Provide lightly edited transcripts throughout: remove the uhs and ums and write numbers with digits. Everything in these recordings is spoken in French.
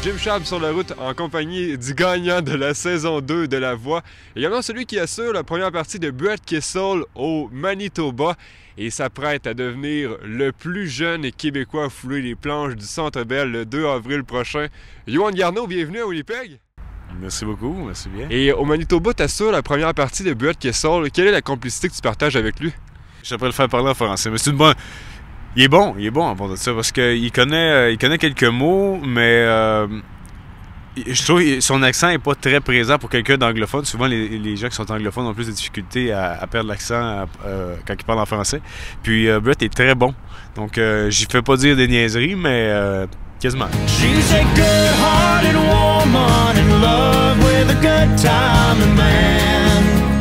Jim Schaap sur la route en compagnie du gagnant de la saison 2 de La Voix. Également celui qui assure la première partie de Brett Kissel au Manitoba et s'apprête à devenir le plus jeune Québécois à fouler les planches du Centre Bell le 2 avril prochain. Yohan Garneau, bienvenue à Winnipeg. Merci beaucoup, merci bien. Et au Manitoba, tu assures la première partie de Brett Kissel. Quelle est la complicité que tu partages avec lui? Je suis prêt à le faire parler en français, mais c'est une bonne... Il est bon en fond de ça, parce qu'il connaît quelques mots, mais je trouve que son accent n'est pas très présent pour quelqu'un d'anglophone. Souvent, les gens qui sont anglophones ont plus de difficultés à perdre l'accent quand ils parlent en français. Puis Brett est très bon, donc j'y fais pas dire des niaiseries, mais quasiment.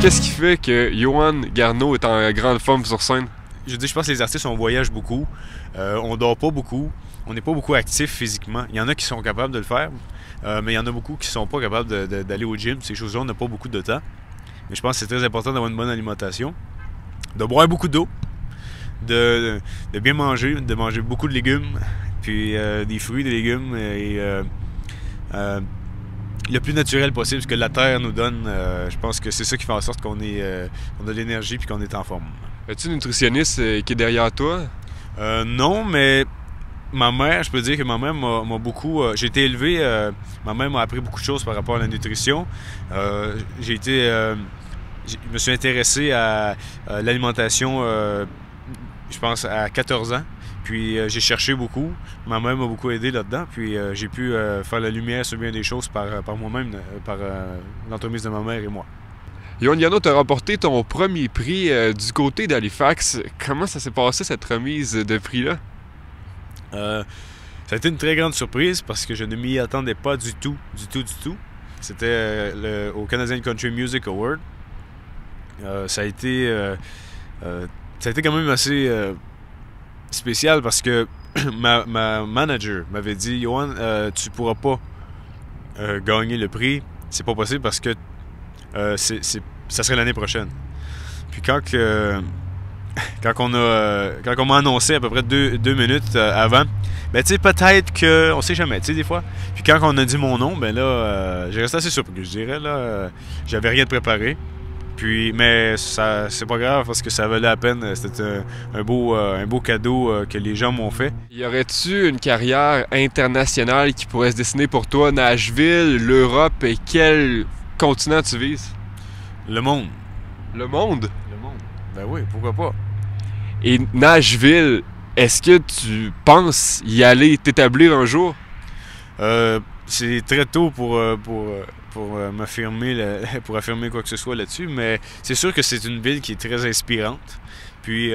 Qu'est-ce qui fait que Yohan Garneau est en grande forme sur scène? Je pense que les artistes, on voyage beaucoup, on dort pas beaucoup, on n'est pas beaucoup actif physiquement. Il y en a qui sont capables de le faire, mais il y en a beaucoup qui sont pas capables d'aller au gym. Ces choses-là, on n'a pas beaucoup de temps. Mais je pense que c'est très important d'avoir une bonne alimentation, de boire beaucoup d'eau, de bien manger, de manger beaucoup de légumes, puis des fruits, des légumes, et le plus naturel possible, ce que la terre nous donne. Je pense que c'est ça qui fait en sorte qu'on a de l'énergie puis qu'on est en forme. As-tu une nutritionniste qui est derrière toi? Non, mais ma mère, je peux dire que ma mère m'a beaucoup... j'ai été élevé, ma mère m'a appris beaucoup de choses par rapport à la nutrition. Je me suis intéressé à l'alimentation, je pense, à 14 ans. Puis j'ai cherché beaucoup. Ma mère m'a beaucoup aidé là-dedans. Puis j'ai pu faire la lumière sur bien des choses par moi-même, par l'entremise de ma mère et moi. Yohan Garneau, tu as remporté ton premier prix du côté d'Halifax. Comment ça s'est passé, cette remise de prix-là? Ça a été une très grande surprise parce que je ne m'y attendais pas du tout. C'était au Canadian Country Music Award. Ça a été quand même assez spécial parce que ma manager m'avait dit « Yohan, tu pourras pas gagner le prix. C'est pas possible parce que ça serait l'année prochaine. » Puis quand on m'a annoncé à peu près deux minutes avant, ben tu sais, peut-être que, on sait jamais, tu sais, des fois. Puis quand on a dit mon nom, ben là, j'ai resté assez surpris, je dirais, là. J'avais rien de préparé. Puis, mais ça, c'est pas grave parce que ça valait la peine. C'était un beau cadeau que les gens m'ont fait. Y aurait-tu une carrière internationale qui pourrait se dessiner pour toi? Nashville, l'Europe, et quel continent tu vises? Le monde. Le monde? Le monde. Ben oui, pourquoi pas? Et Nashville, est-ce que tu penses y aller t'établir un jour? C'est très tôt pour affirmer quoi que ce soit là-dessus, mais c'est sûr que c'est une ville qui est très inspirante. Puis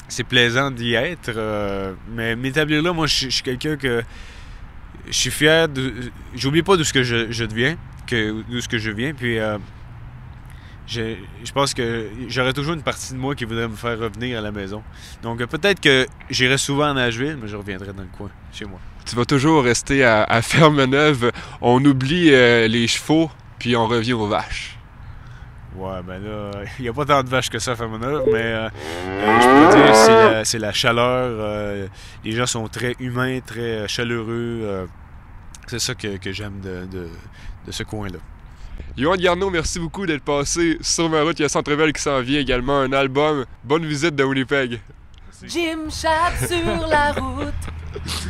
c'est plaisant d'y être, mais m'établir là, moi je suis quelqu'un que je suis fier de. J'oublie pas d'où ce que je deviens, d'où ce que je viens, puis je pense que j'aurais toujours une partie de moi qui voudrait me faire revenir à la maison. Donc peut-être que j'irai souvent à Nashville, mais je reviendrai dans le coin, chez moi. Tu vas toujours rester à Ferme-Neuve. On oublie les chevaux, puis on revient aux vaches. Ouais, ben là, il n'y a pas tant de vaches que ça à Ferme-Neuve, mais je peux dire c'est la chaleur. Les gens sont très humains, très chaleureux. C'est ça que j'aime de ce coin-là. Yohan Garneau, merci beaucoup d'être passé sur ma route. Il y a Centre Bell qui s'en vient également, un album. Bonne visite de Winnipeg. Jim Schaap sur la route.